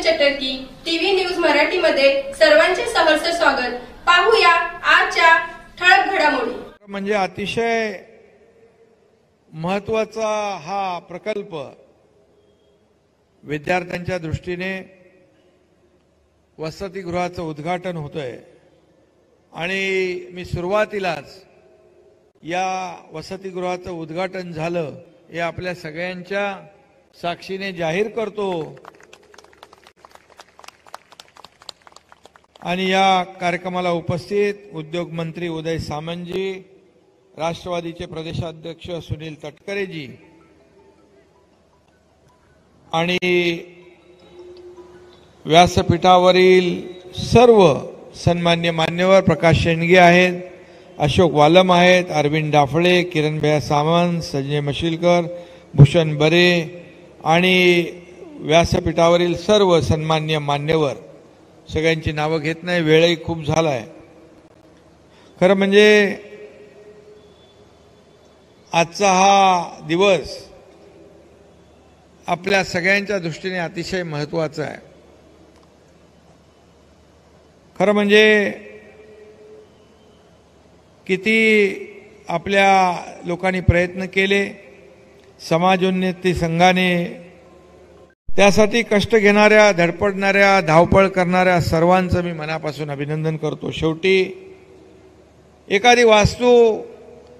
Bhushan चटर्की, TV news Marathi मध्ये सर्वांचे सहर्ष स्वागत। पाहूया आजच्या ठळक घडामोडी। म्हणजे अतिशय महत्त्वाचा हा प्रकल्प विद्यार्थ्यांच्या दृष्टीने वसतिगृहाचं उद्घाटन होतंय आणि मी सुरुवातीलाच या वसतिगृहाचं उद्घाटन झालं हे आपल्या सगळ्यांच्या साक्षीने जाहीर करतो आणि या कार्यक्रमाला उपस्थित उद्योग मंत्री उदय सामंतजी, राष्ट्रवादीचे प्रदेशाध्यक्ष सुनील तटकरेजी आणि व्यासपीठावरील सर्व सन्मान्य मान्यवर प्रकाश शेंडगे आहेत, अशोक वालम आहेत, अरविंद डाफळे, किरण भैया सामंत, संजय मशिलकर, भूषण बरे आणि व्यासपीठावरील सर्व सन्मान्य मान्यवर, सगळ्यांची नावं घेत नाही, वेळही खूप झालाय। खरं म्हणजे आजचा हा दिवस आपल्या सगळ्यांच्या दृष्टीने अतिशय महत्त्वाचा आहे। खरं म्हणजे किती आपल्या लोकांनी प्रयत्न केले, समाजोन्नती संघाने त्यासाठी कष्ट घेणाऱ्या, धडपडणाऱ्या, धावपळ करणाऱ्या सर्वांचं मी मनापासून अभिनंदन करतो। शेवटी एखादी वास्तू,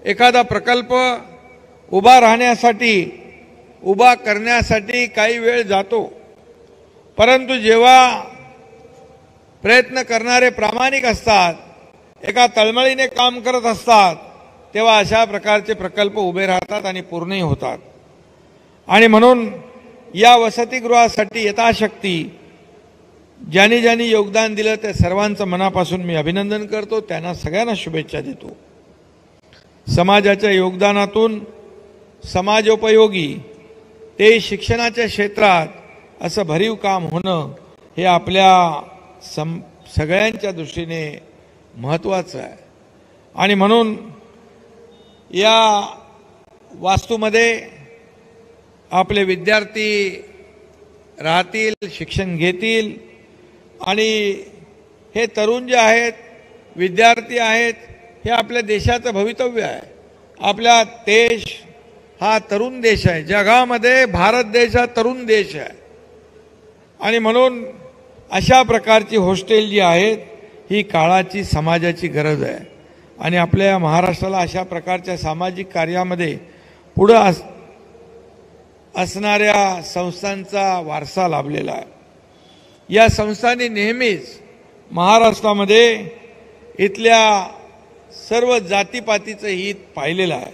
एखादा प्रकल्प उभा राहण्यासाठी, उभा करण्यासाठी काही वेळ जातो, परंतु जेव्हा प्रयत्न करणारे प्रामाणिक असतात, एका तळमळीने काम करत असतात, तेव्हा अशा प्रकारचे प्रकल्प उभे राहतात आणि पूर्णही होतात। आणि म्हणून या वसतिगृहासाठी यथाशक्ती ज्यांनी ज्यांनी योगदान दिलं त्या सर्वांचं मनापासून मी अभिनंदन करतो, त्यांना सगळ्यांना शुभेच्छा देतो। समाजाच्या योगदानातून समाजोपयोगी ते शिक्षणाच्या क्षेत्रात असं भरीव काम होणं हे आपल्या सगळ्यांच्या दृष्टीने महत्त्वाचं आहे। आणि म्हणून या वास्तूमध्ये आपले विद्यार्थी राहतील, शिक्षण घेतील आणि हे तरुण जे आहेत, विद्यार्थी आहेत, हे आपल्या देशाचं भवितव्य आहे। आपला देश हा तरुण देश आहे, जगामध्ये भारत देश हा तरुण देश आहे आणि म्हणून अशा प्रकारची हॉस्टेल जी आहेत ही काळाची, समाजाची गरज आहे आणि आपल्या महाराष्ट्राला अशा प्रकारच्या सामाजिक कार्यामध्ये पुढे असणाऱ्या संस्थांचा वारसा लाभलेला आहे। या संस्थांनी नेहमीच महाराष्ट्रामध्ये इथल्या सर्व जातीपातीचं हित पाहिलेलं आहे,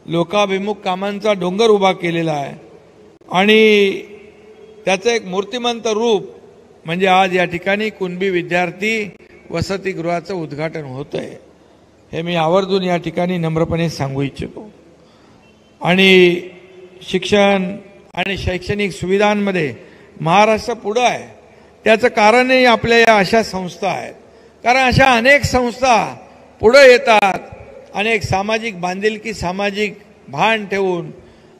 लोकाभिमुख कामांचा डोंगर उभा केलेला आहे आणि त्याचं एक मूर्तिमंत रूप म्हणजे आज या ठिकाणी कुणबी विद्यार्थी वसतिगृहाचं उद्घाटन होत आहे, हे मी आवर्जून या ठिकाणी नम्रपणे सांगू इच्छितो। आणि शिक्षण आणि शैक्षणिक सुविधांमध्ये महाराष्ट्र पुढे आहे, त्याचं कारणही आपल्या या अशा संस्था आहेत। कारण अशा अनेक संस्था पुढे येतात, अनेक सामाजिक बांधिलकी, सामाजिक भान ठेवून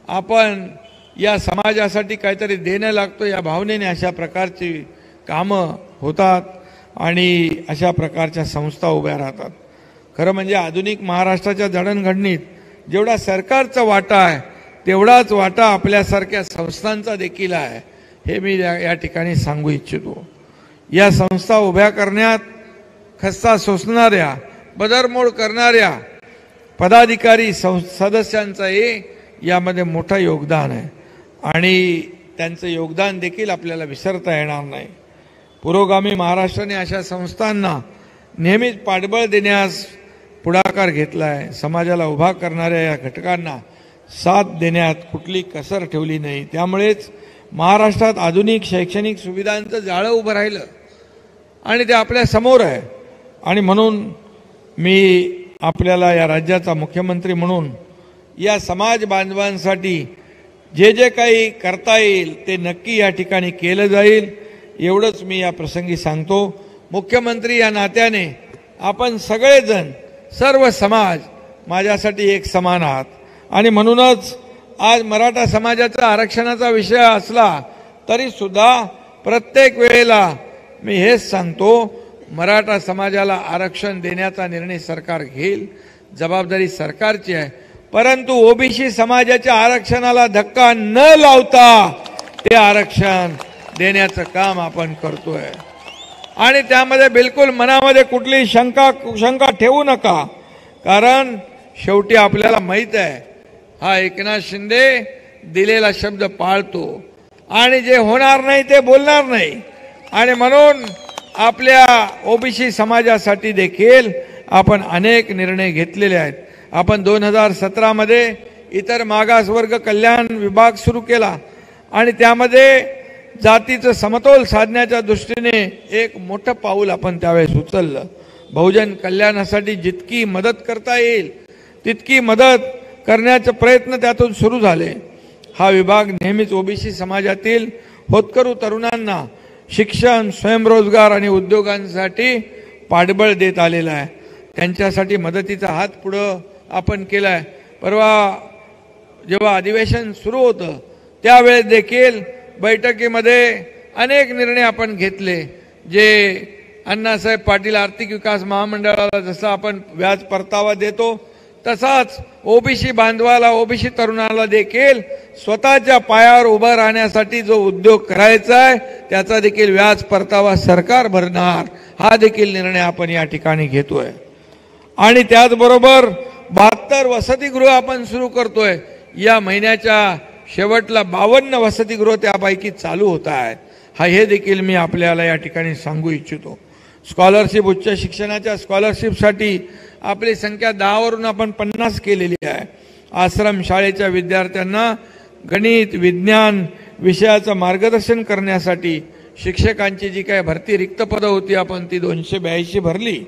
आपण या समाजासाठी काहीतरी देणं लागतो या भावनेने अशा प्रकारची कामं होतात आणि अशा प्रकारच्या संस्था उभ्या राहतात। खरं म्हणजे आधुनिक महाराष्ट्राच्या जडणघडणीत जेवढा सरकारचा वाटा आहे तेवढाच वाटा आपल्यासारख्या संस्थांचा देखील आहे, हे मी या ठिकाणी सांगू इच्छितो। या संस्था उभ्या करण्यात खस्ता सोसणाऱ्या, बदरमोड करणाऱ्या पदाधिकारी सदस्यांचंही यामध्ये मोठं योगदान आहे आणि त्यांचं योगदान देखील आपल्याला विसरता येणार नाही। पुरोगामी महाराष्ट्राने अशा संस्थांना नेहमीच पाठबळ देण्यास पुढाकार घेतला आहे। समाजाला उभा करणाऱ्या या घटकांना साथ देण्यात कुठली कसर ठेवली नाही। त्यामुळेच महाराष्ट्रात आधुनिक शैक्षणिक सुविधांचं जाळं उभं राहिलं आणि ते आपल्या समोर आहे। आणि म्हणून मी आपल्याला या राज्याचा मुख्यमंत्री म्हणून या समाज बांधवांसाठी जे जे काही करता येईल ते नक्की या ठिकाणी केलं जाईल, एवढंच मी या प्रसंगी सांगतो। मुख्यमंत्री या नात्याने आपण सगळेजण, सर्व समाज माझ्यासाठी एक समान आहात आणि म्हणूनच आज मराठा समाजाचा आरक्षणाचा विषय असला तरी सुद्धा प्रत्येक वेळेला मी हेच सांगतो, मराठा समाजाला आरक्षण देण्याचा निर्णय सरकार घेईल, जबाबदारी सरकारची आहे, परंतु ओबीसी समाजाच्या आरक्षणाला धक्का न लावता ते आरक्षण देण्याचं काम आपण करतोय। आणि त्यामध्ये बिलकुल मनामध्ये कुठलीही शंका ठेवू नका, कारण शेवटी आपल्याला माहित आहे हा एकनाथ शिंदे दिलेला शब्द पाळतो आणि जे होणार नाही ते बोलणार नाही। आणि म्हणून आपल्या ओबीसी समाजासाठी देखील आपण अनेक निर्णय घेतलेले आहेत। आपण 2017 मध्ये इतर मागासवर्ग कल्याण विभाग सुरू केला आणि त्यामध्ये जातीचं समतोल साधण्याच्या दृष्टीने एक मोठं पाऊल आपण त्यावेळेस उचललं। बहुजन कल्याणासाठी जितकी मदत करता येईल तितकी मदत करण्याचे प्रयत्न त्यातून सुरू झाले। हा विभाग नेहमीच ओबीसी समाजातील होतकरू तरुणांना शिक्षण, स्वयंरोजगार आणि उद्योगांसाठी पाठबळ देत आलेला आहे। त्यांच्यासाठी मदतीचा हात पुढे आपण केलाय। परवा जेव्हा अधिवेशन सुरू होतं त्यावेळेस देखील बैठकीमध्ये अनेक निर्णय आपण घेतले, जे अण्णासाहेब पाटील आर्थिक विकास महामंडळाला जसं आपण व्याज परतावा देतो तसाच ओबीसी बांधवाला, ओबीसी तरुणाला देखील स्वतःच्या पायावर उभं राहण्यासाठी जो उद्योग करायचा आहे त्याचा देखील व्याज परतावा सरकार भरणार, हा देखील निर्णय आपण या ठिकाणी घेतोय। आणि त्याचबरोबर 72 वसतिगृह आपण सुरू करतोय। या महिन्याच्या शेवटला 52 वसतिगृह त्यापैकी चालू होत आहेत। हे देखील मी आपल्याला या ठिकाणी सांगू इच्छितो। स्कॉलरशिप, उच्च शिक्षणाच्या स्कॉलरशिपसाठी आपली संख्या 10 वरून आपण 50 केलेली आहे। आश्रम शाळेच्या विद्यार्थ्यांना गणित, विज्ञान विषयाचं मार्गदर्शन करण्यासाठी शिक्षकांची जी काही भरती रिक्त पदं होती आपण ती 282 भरली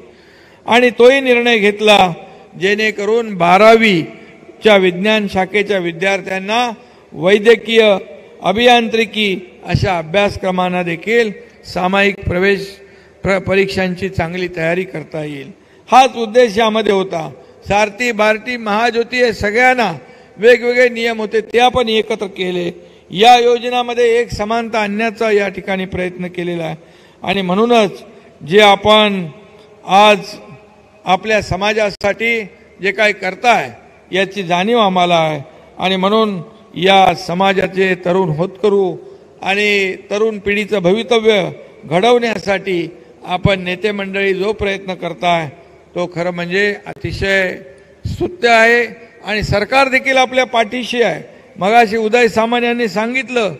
आणि तोही निर्णय घेतला जेणेकरून 12वीच्या विज्ञान शाखेच्या विद्यार्थ्यांना वैद्यकीय, अभियांत्रिकी अशा अभ्यासक्रमांना देखील सामायिक प्रवेश परीक्षांची चांगली तयारी करता येईल, हाच उद्देश यामध्ये होता। सारथी, बार्टी, महाज्योती हे सगळ्यांना वेगवेगळे नियम होते ते आपण एकत्र केले। या योजनामध्ये एक समानता आणण्याचा या ठिकाणी प्रयत्न केलेला आहे आणि म्हणूनच जे आपण आज आपल्या समाजासाठी जे काही करताय याची जाणीव आम्हाला आहे आणि म्हणून या समाजाचे तरुण होतकरू आणि तरुण पिढीचं भवितव्य घडवण्यासाठी आपण नेते मंडळी जो प्रयत्न करताय तो खरं म्हणजे अतिशय स्तुत्य आहे आणि सरकार देखील आपल्या पाठीशी आहे। मगाशी उदय सामंत यांनी सांगितलं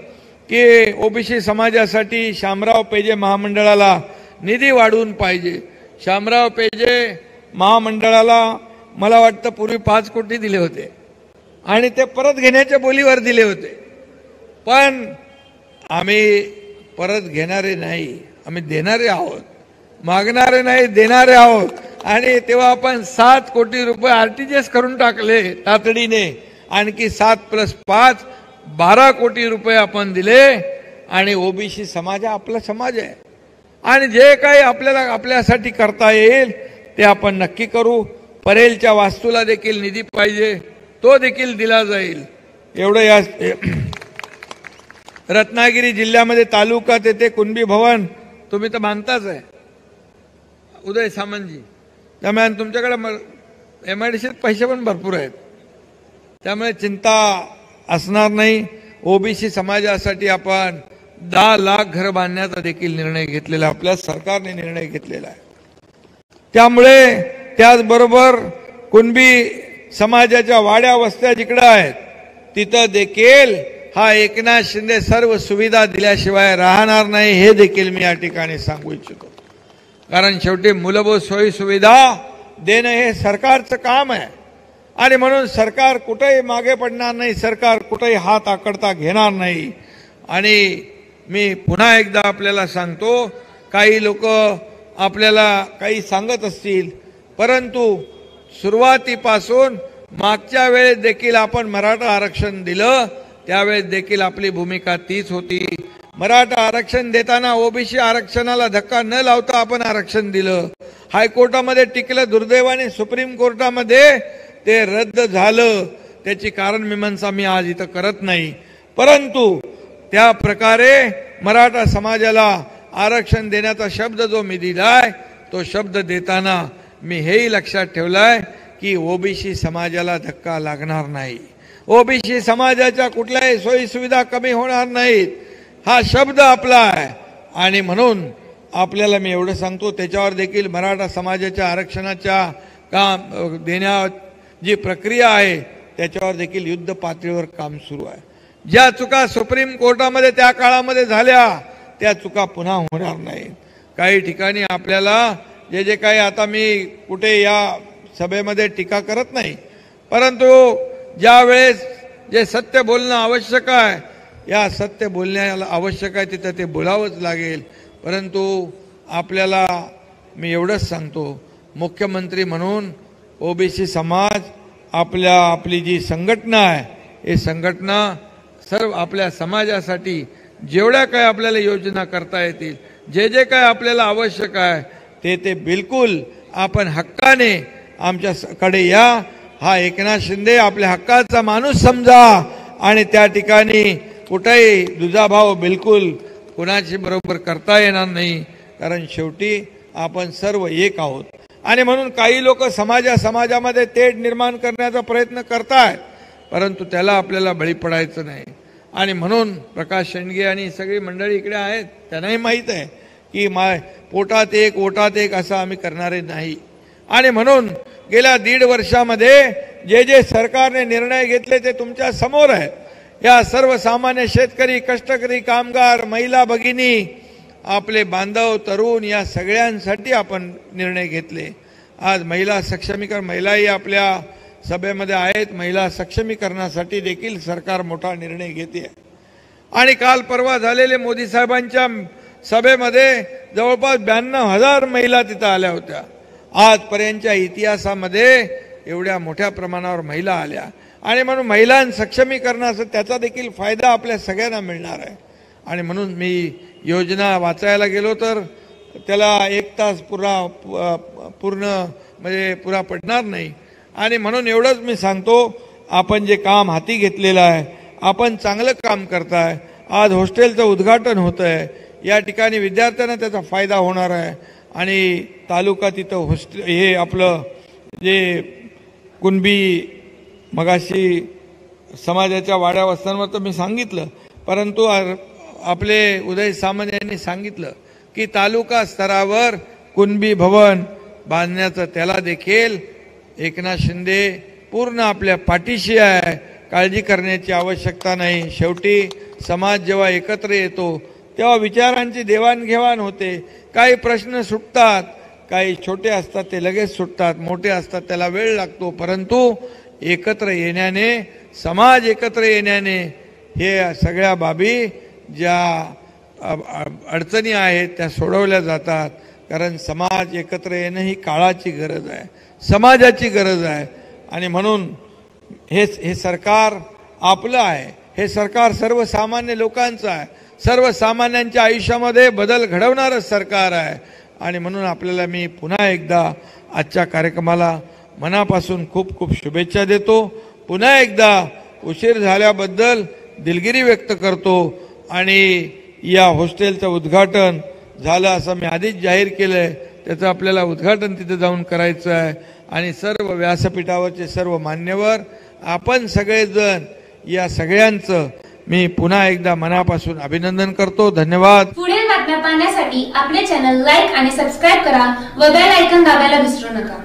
की ओबीसी समाजासाठी शामराव पेजे महामंडळाला निधी वाढवून पाहिजे। शामराव पेजे महामंडळाला मला वाटतं पूर्वी 5 कोटी दिले होते आणि ते परत घेण्याच्या बोलीवर दिले होते, पण आम्ही परत घेणारे नाही, आम्ही देणारे आहोत, मागणारे नाही देणारे आहोत। आणि तेव्हा आपण 7 कोटी रुपये आरटीजीएस करून टाकले तातडीने, आणखी 7 + 5 12 कोटी रुपये आपण दिले आणि ओबीसी समाज आपला समाज आहे आणि जे काही आपल्याला आपल्यासाठी करता येईल ते आपण नक्की करू। परेलच्या वास्तूला देखील निधी पाहिजे, तो देखील दिला जाईल। एवढं या रत्नागिरी जिल्ह्यामध्ये तालुका तेथे कुणबी भवन तुम्ही तर मानताच आहे उदय सामंतजी, त्यामुळे तुमच्याकडे एमआयडीसीत पैसे पण भरपूर आहेत, त्यामुळे चिंता असणार नाही। ओबीसी समाजासाठी आपण 10 लाख घर बांधण्याचा देखील निर्णय घेतलेला, आपल्या सरकारने निर्णय घेतलेला आहे। त्यामुळे त्याचबरोबर कुणबी समाजाच्या वाड्या वस्त्या जिकडे आहेत तिथं देखील हा एकनाथ शिंदे सर्व सुविधा दिल्याशिवाय राहणार नाही, हे देखील मी या ठिकाणी सांगू इच्छितो। कारण शेवटी मूलभूत सोयी सुविधा देणं हे सरकारचं काम आहे आणि म्हणून सरकार कुठेही मागे पडणार नाही, सरकार कुठेही हात आकडता घेणार नाही। आणि मी पुन्हा एकदा आपल्याला सांगतो, काही लोक आपल्याला काही सांगत असतील, परंतु सुरुवातीपासून मागच्या वेळेस देखील आपण मराठा आरक्षण दिलं त्यावेळेस देखील आपली भूमिका तीच होती। मराठा आरक्षण देताना ओबीसी आरक्षणाला धक्का न लावता आपण आरक्षण दिलं। हायकोर्टामध्ये टिकलं, दुर्दैवाने सुप्रीम कोर्टामध्ये ते रद्द झालं, त्याची कारण मीमांसा मी आज इथं करत नाही, परंतु त्या प्रकारे मराठा समाजाला आरक्षण देण्याचा शब्द जो मी दिलाय तो शब्द देताना मी हेही लक्षात ठेवलाय की ओबीसी समाजाला धक्का लागणार नाही, ओबीसी समाजाच्या कुठल्याही सोयी सुविधा कमी होणार नाहीत, हा शब्द आपला आहे। आणि म्हणून आपल्याला मी एवढं सांगतो, त्याच्यावर देखील मराठा समाजाच्या आरक्षणाच्या काम देण्या जी प्रक्रिया आहे त्याच्यावर देखील युद्ध पातळीवर काम सुरू आहे। ज्या चुका सुप्रीम कोर्टामध्ये त्या काळामध्ये झाल्या त्या चुका पुन्हा होणार नाहीत। काही ठिकाणी आपल्याला जे काही, आता मी कुठे या सभेमध्ये टीका करत नाही, परंतु ज्या वेळेस जे सत्य बोलणं आवश्यक आहे, या सत्य बोलण्याला आवश्यक आहे तिथं ते बोलावंच लागेल। परंतु आपल्याला मी एवढंच सांगतो, मुख्यमंत्री म्हणून ओबीसी समाज आपली जी संघटना आहे, हे संघटना सर्व आपल्या समाजासाठी जेवढ्या काय आपल्याला योजना करता येतील, जे काय आपल्याला आवश्यक आहे ते बिलकुल आपण हक्काने आमच्याकडे या। हा एकनाथ शिंदे आपल्या हक्काचा माणूस समजा आणि त्या ठिकाणी कुठेही दुजाभाव बिलकुल कुणाची बरोबर करता येणार नाही, कारण शेवटी आपण सर्व एक आहोत। आणि म्हणून काही लोक समाजामध्ये तेढ निर्माण करण्याचा प्रयत्न करतात, परंतु त्याला आपल्याला बळी पडायचं नाही। आणि म्हणून प्रकाश शेंडगे आणि सगळी मंडळी इकडे आहेत, त्यांनाही माहीत आहे की पोटात एक ओटात एक असं आम्ही करणारे नाही। आणि म्हणून गेल्या 1.5 वर्षामध्ये जे सरकारने निर्णय घेतले ते तुमच्या समोर आहे। या सर्वसामान्य शेतकरी, कष्टकरी, कामगार, महिला भगिनी, आपले बांधव, तरुण या सगळ्यांसाठी आपण निर्णय घेतले। आज महिला सक्षमीकरण, महिलाही आपल्या सभेमध्ये आहेत, महिला सक्षमीकरणासाठी देखील सरकार मोठा निर्णय घेते। आणि काल परवा झालेले मोदी साहेबांच्या सभेमध्ये जवळपास 92,000 महिला तिथं आल्या होत्या। आजपर्यंतच्या इतिहासामध्ये एवढ्या मोठ्या प्रमाणावर महिला आल्या। आणि म्हणून महिलां सक्षमीकरणाचा त्याचा देखील फायदा आपल्या सगळ्यांना मिळणार आहे। आणि म्हणून मी योजना वाचायला गेलो तर त्याला 1 तास पुरा पडणार नाही। आणि म्हणून एवढंच मी सांगतो, आपण जे काम हाती घेतलेलं आहे, आपण चांगलं काम करताय। आज हॉस्टेलचं उद्घाटन होत आहे, या ठिकाणी विद्यार्थ्यांना त्याचा फायदा होणार आहे। आणि तालुका तिथं हॉस्टेल हे आपलं जे कुणबी मगाशी समाजाच्या वाड्या वस्त्यांवर तर मी सांगितलं, परंतु आपले उदय सामंत यांनी सांगितलं की तालुका स्तरावर कुणबी भवन बांधण्याचं त्याला देखील एकनाथ शिंदे पूर्ण आपल्या पाठीशी आहे, काळजी करण्याची आवश्यकता नाही। शेवटी समाज जेव्हा एकत्र येतो तेव्हा विचारांची देवाणघेवाण होते, काही प्रश्न सुटतात, काही छोटे असतात ते लगेच सुटतात, मोठे असतात त्याला वेळ लागतो, परंतु एकत्र येण्याने, समाज एकत्र येण्याने हे सगळ्या बाबी ज्या अडचणी आहेत त्या सोडवल्या जातात। कारण समाज एकत्र येणं ही काळाची गरज आहे, समाजाची गरज आहे। आणि म्हणून हे सरकार आपलं आहे, हे सरकार सर्वसामान्य लोकांचं आहे, सर्वसामान्यांच्या आयुष्यामध्ये बदल घडवणारं सरकार आहे। आणि म्हणून आपल्याला मी पुन्हा एकदा आजच्या कार्यक्रमाला मनापासून खूप खूप शुभेच्छा देतो। पुन्हा एकदा उशीर झाल्याबद्दल दिलगिरी व्यक्त करतो। आणि या हॉस्टेलचं उद्घाटन झालं असं मी आधीच जाहीर केलंय, त्याचं आपल्याला उद्घाटन तिथे जाऊन करायचं आहे। आणि सर्व व्यासपीठावरचे सर्व मान्यवर, आपण सगळेजण, या सगळ्यांचं मी पुन्हा एकदा मनापासून अभिनंदन करतो। धन्यवाद। पुढील बातम्या पाहण्यासाठी आपले चॅनल लाईक आणि सबस्क्राईब करा व बेल आयकॉन दाबायला विसरू नका।